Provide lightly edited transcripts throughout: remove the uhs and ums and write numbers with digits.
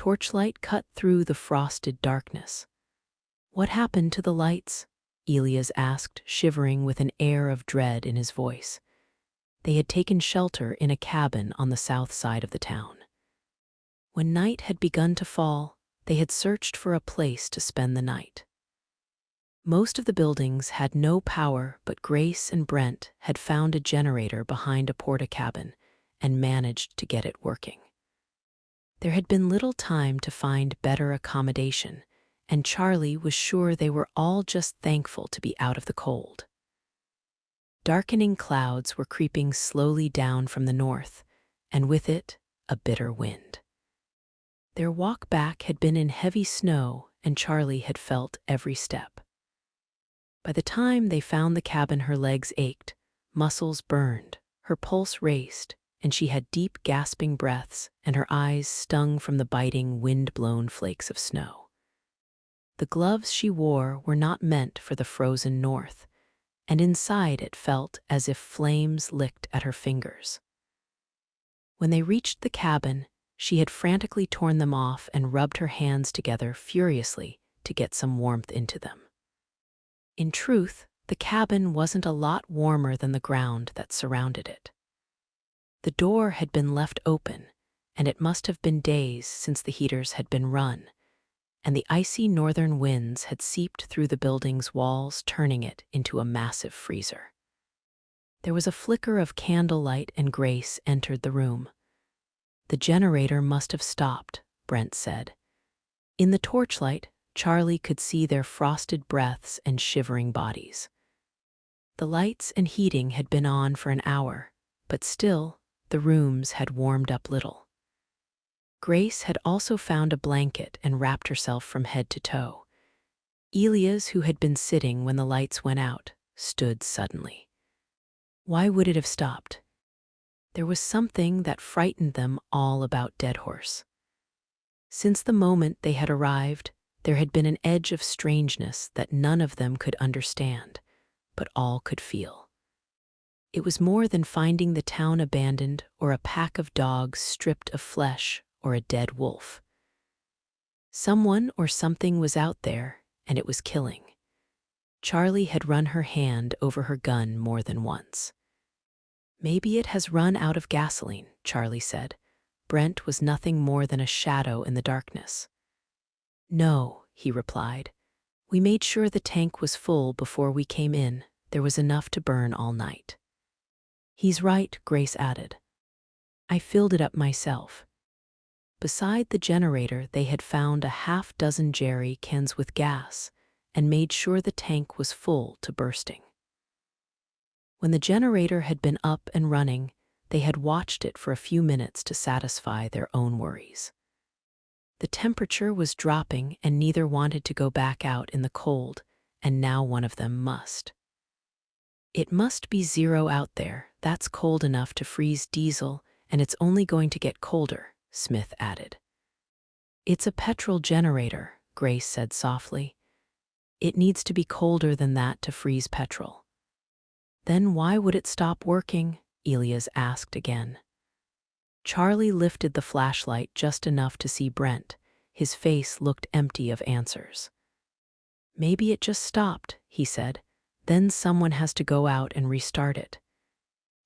Torchlight cut through the frosted darkness. "What happened to the lights?" Elias asked, shivering with an air of dread in his voice. They had taken shelter in a cabin on the south side of the town. When night had begun to fall, they had searched for a place to spend the night. Most of the buildings had no power, but Grace and Brent had found a generator behind a porta cabin and managed to get it working. There had been little time to find better accommodation, and Charlie was sure they were all just thankful to be out of the cold. Darkening clouds were creeping slowly down from the north, and with it, a bitter wind. Their walk back had been in heavy snow, and Charlie had felt every step. By the time they found the cabin, her legs ached, muscles burned, her pulse raced, and she had deep gasping breaths, and her eyes stung from the biting, wind-blown flakes of snow. The gloves she wore were not meant for the frozen north, and inside it felt as if flames licked at her fingers. When they reached the cabin, she had frantically torn them off and rubbed her hands together furiously to get some warmth into them. In truth, the cabin wasn't a lot warmer than the ground that surrounded it. The door had been left open, and it must have been days since the heaters had been run, and the icy northern winds had seeped through the building's walls, turning it into a massive freezer. There was a flicker of candlelight, and Grace entered the room. "The generator must have stopped," Brent said. In the torchlight, Charlie could see their frosted breaths and shivering bodies. The lights and heating had been on for an hour, but still, the rooms had warmed up little. Grace had also found a blanket and wrapped herself from head to toe. Elias, who had been sitting when the lights went out, stood suddenly. Why would it have stopped? There was something that frightened them all about Deadhorse. Since the moment they had arrived, there had been an edge of strangeness that none of them could understand, but all could feel. It was more than finding the town abandoned or a pack of dogs stripped of flesh or a dead wolf. Someone or something was out there, and it was killing. Charlie had run her hand over her gun more than once. "Maybe it has run out of gasoline," Charlie said. Brent was nothing more than a shadow in the darkness. "No," he replied. "We made sure the tank was full before we came in. There was enough to burn all night." "He's right," Grace added. "I filled it up myself." Beside the generator, they had found a half-dozen jerry cans with gas and made sure the tank was full to bursting. When the generator had been up and running, they had watched it for a few minutes to satisfy their own worries. The temperature was dropping, and neither wanted to go back out in the cold, and now one of them must. "It must be 0 out there. That's cold enough to freeze diesel, and it's only going to get colder," Smith added. "It's a petrol generator," Grace said softly. "It needs to be colder than that to freeze petrol." "Then why would it stop working?" Elias asked again. Charlie lifted the flashlight just enough to see Brent. His face looked empty of answers. "Maybe it just stopped," he said. "Then someone has to go out and restart it."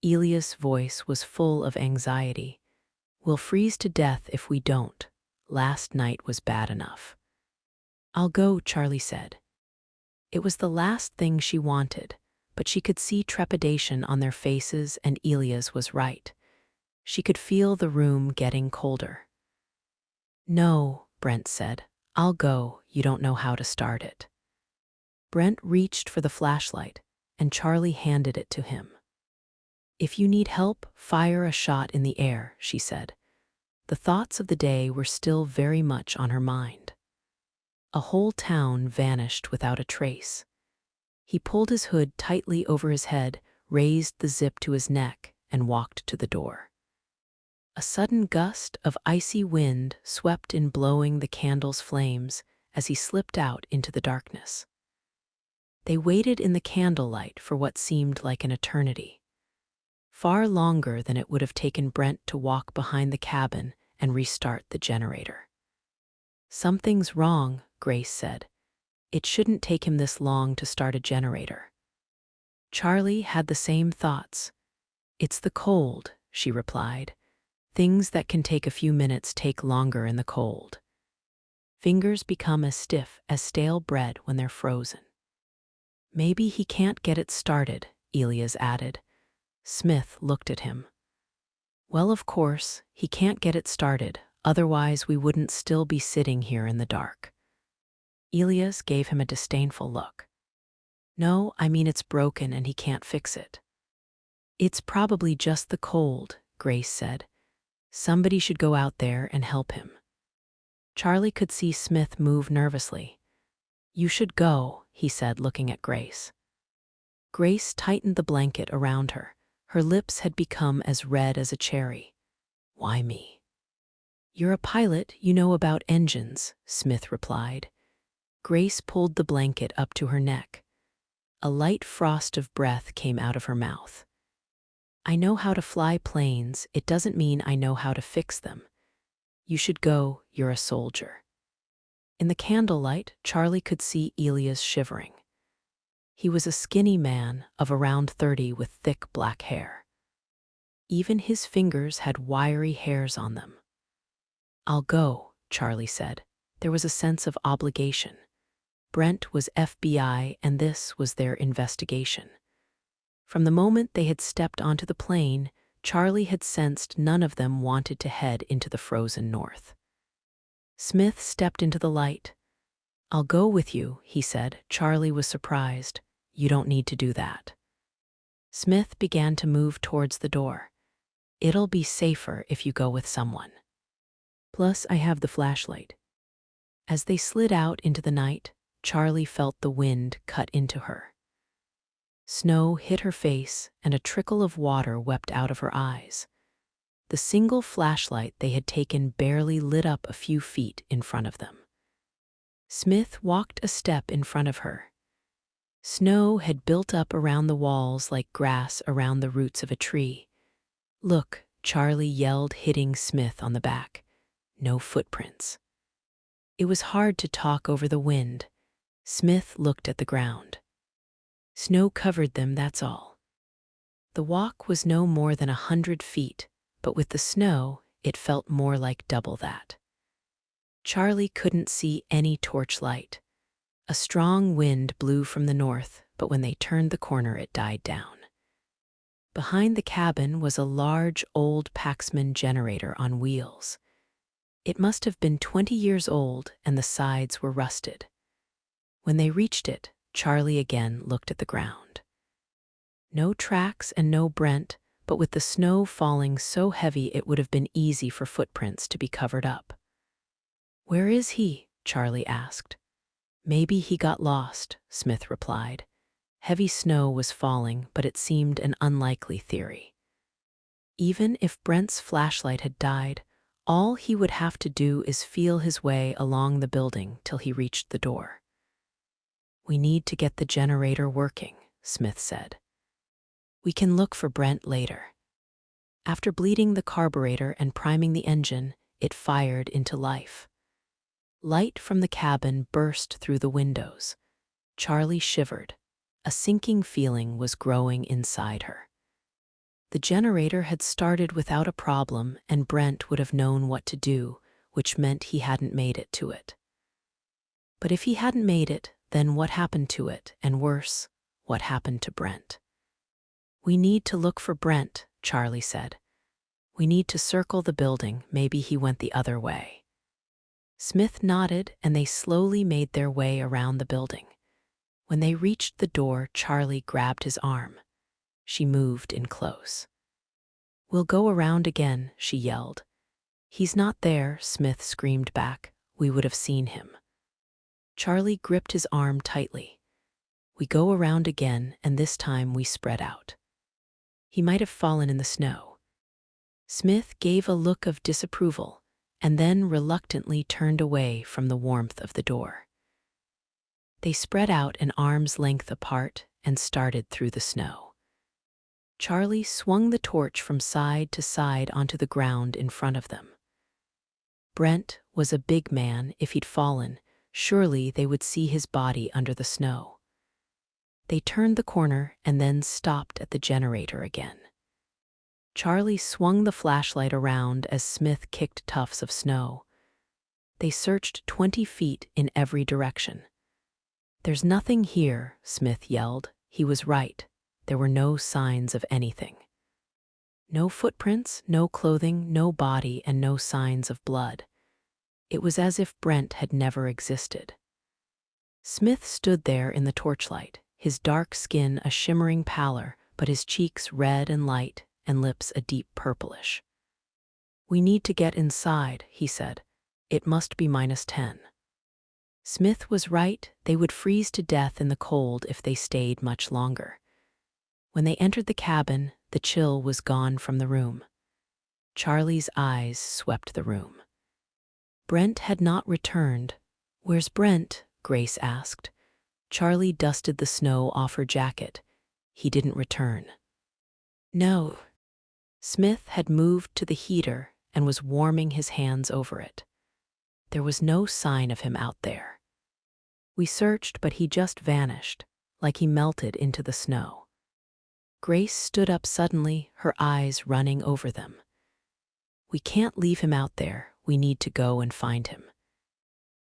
Elias' voice was full of anxiety. "We'll freeze to death if we don't. Last night was bad enough." "I'll go," Charlie said. It was the last thing she wanted, but she could see trepidation on their faces, and Elias was right. She could feel the room getting colder. "No," Brent said. "I'll go. You don't know how to start it." Brent reached for the flashlight, and Charlie handed it to him. "If you need help, fire a shot in the air," she said. The thoughts of the day were still very much on her mind. A whole town vanished without a trace. He pulled his hood tightly over his head, raised the zip to his neck, and walked to the door. A sudden gust of icy wind swept in, blowing the candle's flames as he slipped out into the darkness. They waited in the candlelight for what seemed like an eternity. Far longer than it would have taken Brent to walk behind the cabin and restart the generator. Something's wrong, Grace said. It shouldn't take him this long to start a generator. Charlie had the same thoughts. It's the cold, she replied. Things that can take a few minutes take longer in the cold. Fingers become as stiff as stale bread when they're frozen. Maybe he can't get it started, Elias added. Smith looked at him. Well, of course, he can't get it started, otherwise we wouldn't still be sitting here in the dark. Elias gave him a disdainful look. No, I mean it's broken and he can't fix it. It's probably just the cold, Grace said. Somebody should go out there and help him. Charlie could see Smith move nervously. You should go, he said, looking at Grace. Grace tightened the blanket around her. Her lips had become as red as a cherry. Why me? You're a pilot, you know about engines, Smith replied. Grace pulled the blanket up to her neck. A light frost of breath came out of her mouth. I know how to fly planes, it doesn't mean I know how to fix them. You should go, you're a soldier. In the candlelight, Charlie could see Elias shivering. He was a skinny man of around 30 with thick black hair. Even his fingers had wiry hairs on them. I'll go, Charlie said. There was a sense of obligation. Brent was FBI and this was their investigation. From the moment they had stepped onto the plane, Charlie had sensed none of them wanted to head into the frozen north. Smith stepped into the light. I'll go with you, he said. Charlie was surprised. You don't need to do that. Smith began to move towards the door. It'll be safer if you go with someone. Plus, I have the flashlight. As they slid out into the night, Charlie felt the wind cut into her. Snow hit her face and a trickle of water wept out of her eyes. The single flashlight they had taken barely lit up a few feet in front of them. Smith walked a step in front of her. Snow had built up around the walls like grass around the roots of a tree. Look, Charlie yelled, hitting Smith on the back. No footprints. It was hard to talk over the wind. Smith looked at the ground. Snow covered them, that's all. The walk was no more than 100 feet, but with the snow, it felt more like double that. Charlie couldn't see any torchlight. A strong wind blew from the north, but when they turned the corner, it died down. Behind the cabin was a large old Paxman generator on wheels. It must have been 20 years old, and the sides were rusted. When they reached it, Charlie again looked at the ground. No tracks and no Brent, but with the snow falling so heavy it would have been easy for footprints to be covered up. Where is he? Charlie asked. Maybe he got lost, Smith replied. Heavy snow was falling, but it seemed an unlikely theory. Even if Brent's flashlight had died, all he would have to do is feel his way along the building till he reached the door. We need to get the generator working, Smith said. We can look for Brent later. After bleeding the carburetor and priming the engine, it fired into life. Light from the cabin burst through the windows. Charlie shivered. A sinking feeling was growing inside her. The generator had started without a problem, and Brent would have known what to do, which meant he hadn't made it to it. But if he hadn't made it, then what happened to it, and worse, what happened to Brent? We need to look for Brent, Charlie said. We need to circle the building, maybe he went the other way. Smith nodded, and they slowly made their way around the building. When they reached the door, Charlie grabbed his arm. She moved in close. We'll go around again, she yelled. He's not there, Smith screamed back. We would have seen him. Charlie gripped his arm tightly. We go around again, and this time we spread out. He might have fallen in the snow. Smith gave a look of disapproval, and then reluctantly turned away from the warmth of the door. They spread out an arm's length apart and started through the snow. Charlie swung the torch from side to side onto the ground in front of them. Brent was a big man. If he'd fallen, surely they would see his body under the snow. They turned the corner and then stopped at the generator again. Charlie swung the flashlight around as Smith kicked tufts of snow. They searched 20 feet in every direction. "There's nothing here," Smith yelled. He was right. There were no signs of anything. No footprints, no clothing, no body, and no signs of blood. It was as if Brent had never existed. Smith stood there in the torchlight, his dark skin a shimmering pallor, but his cheeks red and light, and lips a deep purplish. "We need to get inside," he said. "It must be -10. Smith was right. They would freeze to death in the cold if they stayed much longer. When they entered the cabin, the chill was gone from the room. Charlie's eyes swept the room. Brent had not returned. "Where's Brent?" Grace asked. Charlie dusted the snow off her jacket. "He didn't return." "No." Smith had moved to the heater and was warming his hands over it. "There was no sign of him out there. We searched, but he just vanished, like he melted into the snow." Grace stood up suddenly, her eyes running over them. "We can't leave him out there. We need to go and find him.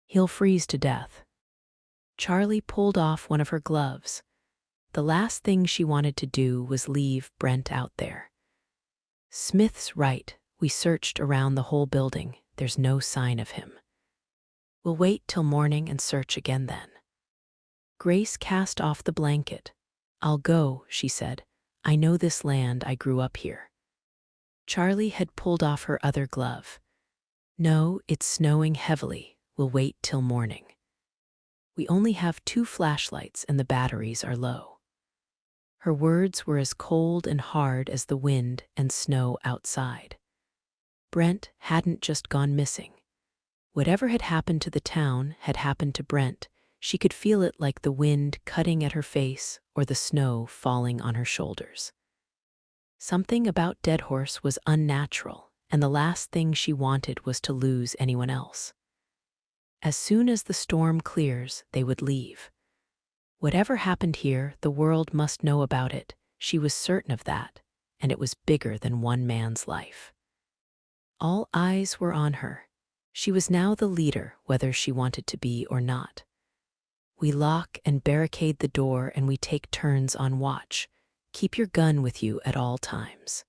He'll freeze to death." Charlie pulled off one of her gloves. The last thing she wanted to do was leave Brent out there. "Smith's right. We searched around the whole building. There's no sign of him. We'll wait till morning and search again then." Grace cast off the blanket. "I'll go," she said. "I know this land. I grew up here." Charlie had pulled off her other glove. "No, it's snowing heavily. We'll wait till morning. We only have 2 flashlights and the batteries are low." Her words were as cold and hard as the wind and snow outside. Brent hadn't just gone missing. Whatever had happened to the town had happened to Brent. She could feel it, like the wind cutting at her face or the snow falling on her shoulders. Something about Deadhorse was unnatural, and the last thing she wanted was to lose anyone else. As soon as the storm clears, they would leave. Whatever happened here, the world must know about it. She was certain of that, and it was bigger than one man's life. All eyes were on her. She was now the leader, whether she wanted to be or not. "We lock and barricade the door and we take turns on watch. Keep your gun with you at all times."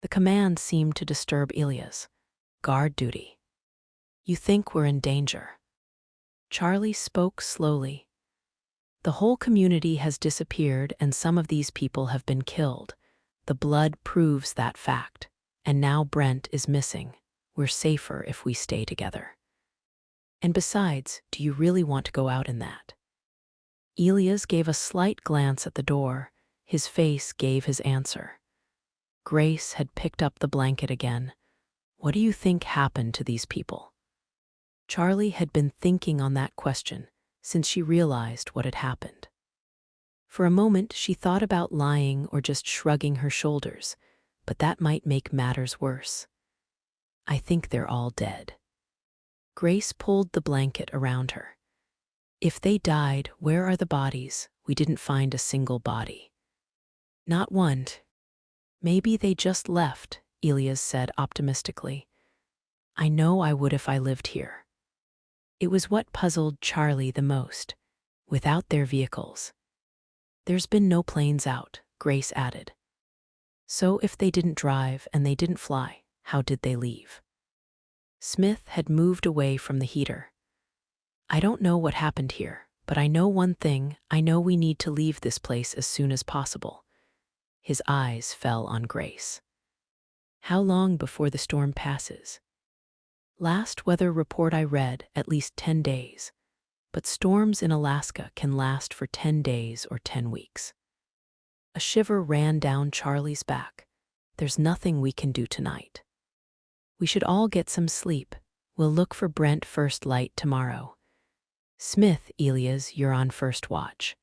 The command seemed to disturb Ilias. "Guard duty. You think we're in danger." Charlie spoke slowly. "The whole community has disappeared and some of these people have been killed. The blood proves that fact. And now Brent is missing. We're safer if we stay together. And besides, do you really want to go out in that?" Elias gave a slight glance at the door. His face gave his answer. Grace had picked up the blanket again. "What do you think happened to these people?" Charlie had been thinking on that question since she realized what had happened. For a moment, she thought about lying or just shrugging her shoulders, but that might make matters worse. "I think they're all dead." Grace pulled the blanket around her. "If they died, where are the bodies? We didn't find a single body." "Not one." "Maybe they just left," Elias said optimistically. "I know I would if I lived here." It was what puzzled Charlie the most. Without their vehicles. "There's been no planes out," Grace added. "So if they didn't drive and they didn't fly, how did they leave?" Smith had moved away from the heater. "I don't know what happened here, but I know one thing. I know we need to leave this place as soon as possible." His eyes fell on Grace. "How long before the storm passes?" "Last weather report I read, at least 10 days. But storms in Alaska can last for 10 days or 10 weeks. A shiver ran down Charlie's back. "There's nothing we can do tonight. We should all get some sleep. We'll look for Brent first light tomorrow. Smith, Elias, you're on first watch."